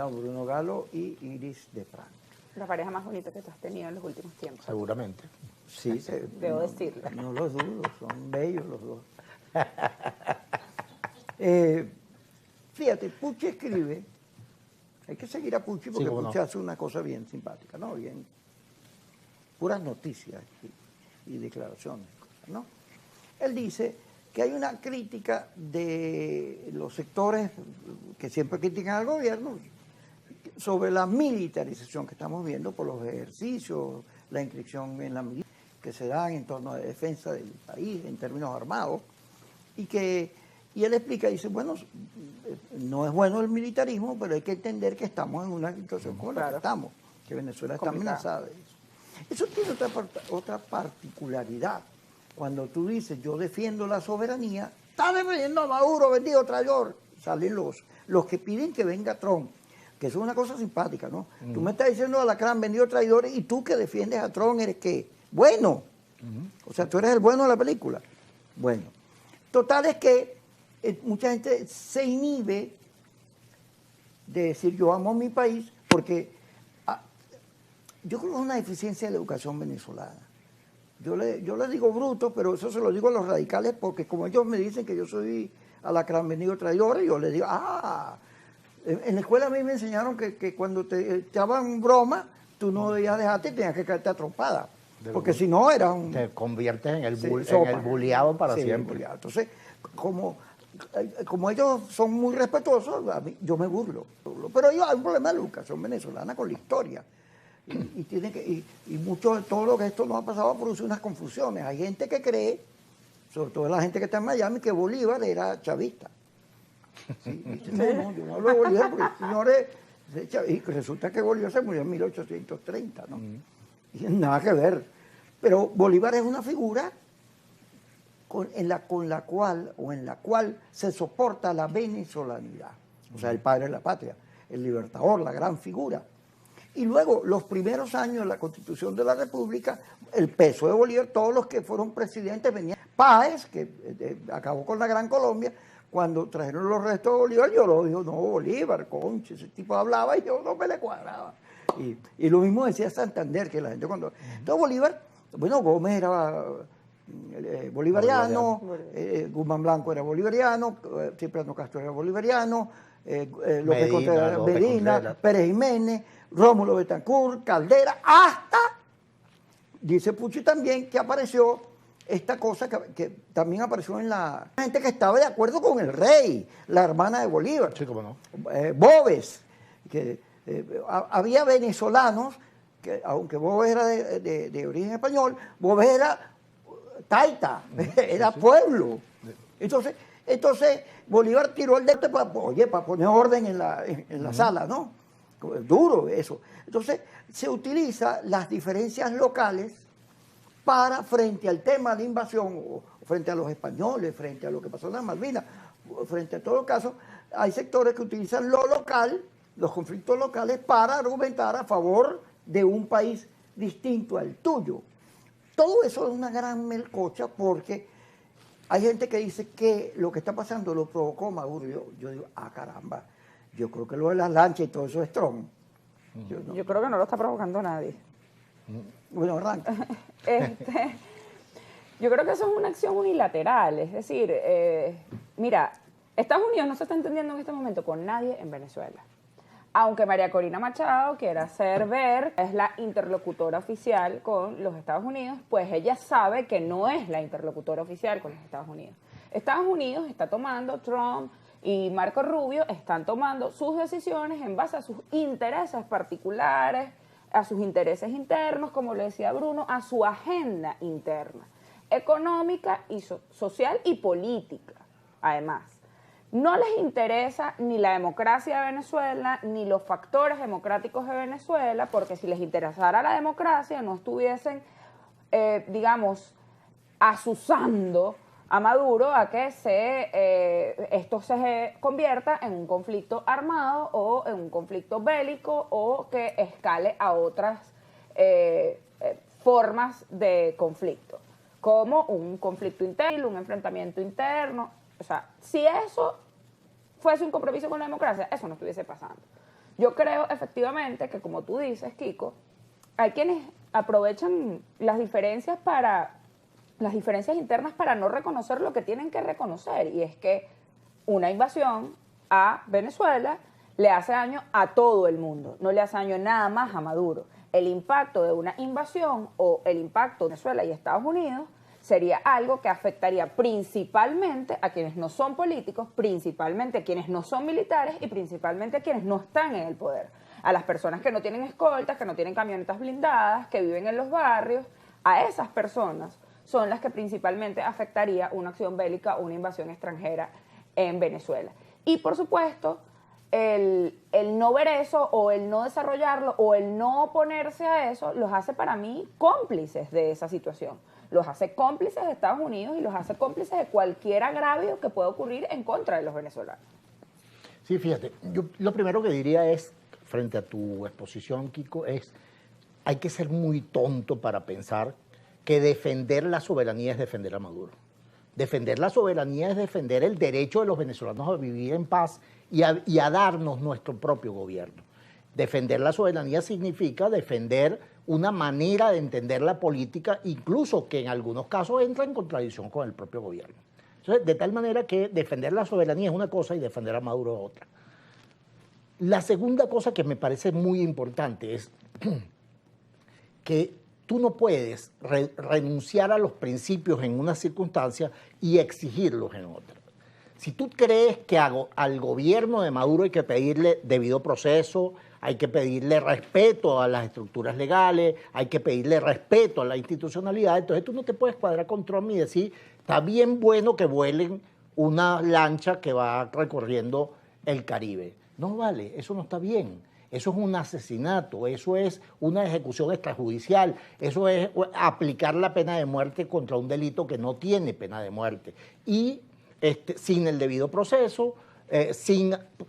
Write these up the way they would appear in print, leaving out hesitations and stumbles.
Bruno Galo y Iris de Frank. La pareja más bonita que tú has tenido en los últimos tiempos. Seguramente. Sí, Debo decirlo. No los dudo, son bellos los dos. Fíjate, Pucci escribe, hay que seguir a Pucci porque Pucci hace una cosa bien simpática, ¿no? Bien, puras noticias y declaraciones, ¿no? Él dice que hay una crítica de los sectores que siempre critican al gobierno sobre la militarización que estamos viendo por los ejercicios, la inscripción en la milicia que se dan en torno a la defensa del país en términos armados, y él explica, dice, bueno, no es bueno el militarismo, pero hay que entender que estamos en una situación como la que estamos, que Venezuela está amenazada de eso. Eso tiene otra particularidad. Cuando tú dices, yo defiendo la soberanía, está defendiendo a Maduro, vendido traidor. Salen los que piden que venga Trump, que eso es una cosa simpática, ¿no? Tú me estás diciendo Alacrán, vendido traidor, y tú que defiendes a Trump, ¿eres qué? Bueno. O sea, tú eres el bueno de la película. Bueno. Total es que mucha gente se inhibe de decir yo amo a mi país porque yo creo que es una deficiencia de la educación venezolana. Yo le digo bruto, pero eso se lo digo a los radicales porque como ellos me dicen que yo soy Alacrán vendido traidor, yo les digo, en la escuela a mí me enseñaron que cuando te echaban broma, tú no debías dejarte y tenías que caerte a trompada. Porque si no era un... Te conviertes en el buleado para siempre. Buleado. Entonces, como ellos son muy respetuosos, yo me burlo. Pero hay un problema de educación venezolana con la historia. Y mucho de todo lo que esto nos ha pasado produce unas confusiones. Hay gente que cree, sobre todo la gente que está en Miami, que Bolívar era chavista. ¿Sí? No, yo no hablo de Bolívar porque señores, y resulta que Bolívar se murió en 1830, ¿no? Y nada que ver. Pero Bolívar es una figura en la cual se soporta la venezolanidad. O sea, el padre de la patria, el libertador, la gran figura. Y luego, los primeros años de la Constitución de la República, el peso de Bolívar, todos los que fueron presidentes venían. Páez, que acabó con la Gran Colombia, cuando trajeron los restos de Bolívar, yo lo digo, no, Bolívar, conche, ese tipo hablaba y yo no me le cuadraba. Y lo mismo decía Santander, que la gente cuando... Entonces Bolívar, bueno, Gómez era bolivariano, Guzmán Blanco era bolivariano, Cipriano Castro era bolivariano, López Contreras era Medina, Pérez Jiménez, Rómulo Betancourt, Caldera, hasta, dice Pucci también, que apareció esta cosa que también apareció en la gente que estaba de acuerdo con el rey, la hermana de Bolívar. Sí, cómo no. Boves, que había venezolanos, que aunque Boves era de origen español, Boves era taita, era pueblo. Entonces Bolívar tiró el dedo para poner orden en la sala, ¿no? Duro eso. Entonces se utiliza las diferencias locales para, frente al tema de invasión, o frente a los españoles, frente a lo que pasó en las Malvinas, frente a todo los casos, hay sectores que utilizan lo local, los conflictos locales, para argumentar a favor de un país distinto al tuyo. Todo eso es una gran melcocha porque hay gente que dice que lo que está pasando lo provocó Maduro. Yo digo, caramba, yo creo que lo de las lanchas y todo eso es Trump. Yo creo que no lo está provocando nadie. Bueno, arranca. Yo creo que eso es una acción unilateral, es decir, mira, Estados Unidos no se está entendiendo en este momento con nadie en Venezuela. Aunque María Corina Machado quiera hacer ver que es la interlocutora oficial con los Estados Unidos, pues ella sabe que no es la interlocutora oficial con los Estados Unidos. Estados Unidos está tomando, Trump y Marco Rubio están tomando sus decisiones en base a sus intereses particulares, a sus intereses internos, como le decía Bruno, a su agenda interna, económica, y social y política, además. No les interesa ni la democracia de Venezuela, ni los factores democráticos de Venezuela, porque si les interesara la democracia, no estuviesen, digamos, azuzando a Maduro a que esto se convierta en un conflicto armado o en un conflicto bélico o que escale a otras formas de conflicto, como un conflicto interno, un enfrentamiento interno. O sea, si eso fuese un compromiso con la democracia, eso no estuviese pasando. Yo creo efectivamente que, como tú dices, Kiko, hay quienes aprovechan las diferencias internas para no reconocer lo que tienen que reconocer, y es que una invasión a Venezuela le hace daño a todo el mundo, no le hace daño nada más a Maduro. El impacto de una invasión o el impacto de Venezuela y Estados Unidos sería algo que afectaría principalmente a quienes no son políticos, principalmente a quienes no son militares y principalmente a quienes no están en el poder. A las personas que no tienen escoltas, que no tienen camionetas blindadas, que viven en los barrios, a esas personas son las que principalmente afectaría una acción bélica o una invasión extranjera en Venezuela. Y por supuesto, el no ver eso o el no desarrollarlo o el no oponerse a eso los hace para mí cómplices de esa situación. Los hace cómplices de Estados Unidos y los hace cómplices de cualquier agravio que pueda ocurrir en contra de los venezolanos. Sí, fíjate, yo lo primero que diría es, frente a tu exposición, Kiko, hay que ser muy tonto para pensar que defender la soberanía es defender a Maduro. Defender la soberanía es defender el derecho de los venezolanos a vivir en paz y a darnos nuestro propio gobierno. Defender la soberanía significa defender una manera de entender la política, incluso que en algunos casos entra en contradicción con el propio gobierno. Entonces, de tal manera que defender la soberanía es una cosa y defender a Maduro es otra. La segunda cosa que me parece muy importante es que tú no puedes renunciar a los principios en una circunstancia y exigirlos en otra. Si tú crees que al gobierno de Maduro hay que pedirle debido proceso, hay que pedirle respeto a las estructuras legales, hay que pedirle respeto a la institucionalidad, entonces tú no te puedes cuadrar con Trump y decir, está bien bueno que vuelen una lancha que va recorriendo el Caribe. No vale, eso no está bien. Eso es un asesinato, eso es una ejecución extrajudicial, eso es aplicar la pena de muerte contra un delito que no tiene pena de muerte. Y sin el debido proceso,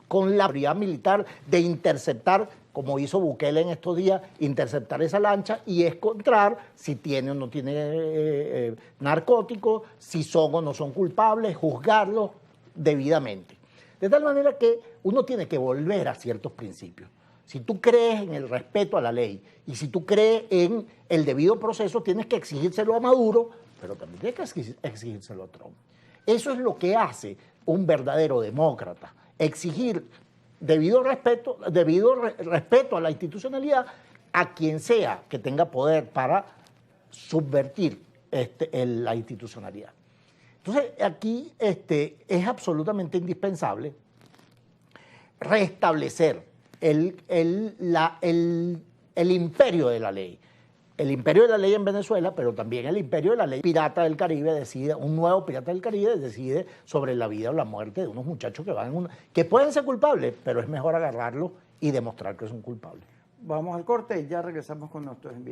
con la autoridad militar de interceptar, como hizo Bukele en estos días, interceptar esa lancha y encontrar si tiene o no tiene narcóticos, si son o no son culpables, juzgarlos debidamente. De tal manera que uno tiene que volver a ciertos principios. Si tú crees en el respeto a la ley y si tú crees en el debido proceso, tienes que exigírselo a Maduro, pero también tienes que exigírselo a Trump. Eso es lo que hace un verdadero demócrata, exigir debido respeto a la institucionalidad a quien sea que tenga poder para subvertir la institucionalidad. Entonces, aquí es absolutamente indispensable restablecer el imperio de la ley. El imperio de la ley en Venezuela, pero también el imperio de la ley pirata del Caribe un nuevo pirata del Caribe decide sobre la vida o la muerte de unos muchachos que pueden ser culpables, pero es mejor agarrarlos y demostrar que son culpables. Vamos al corte y ya regresamos con nuestros invitados.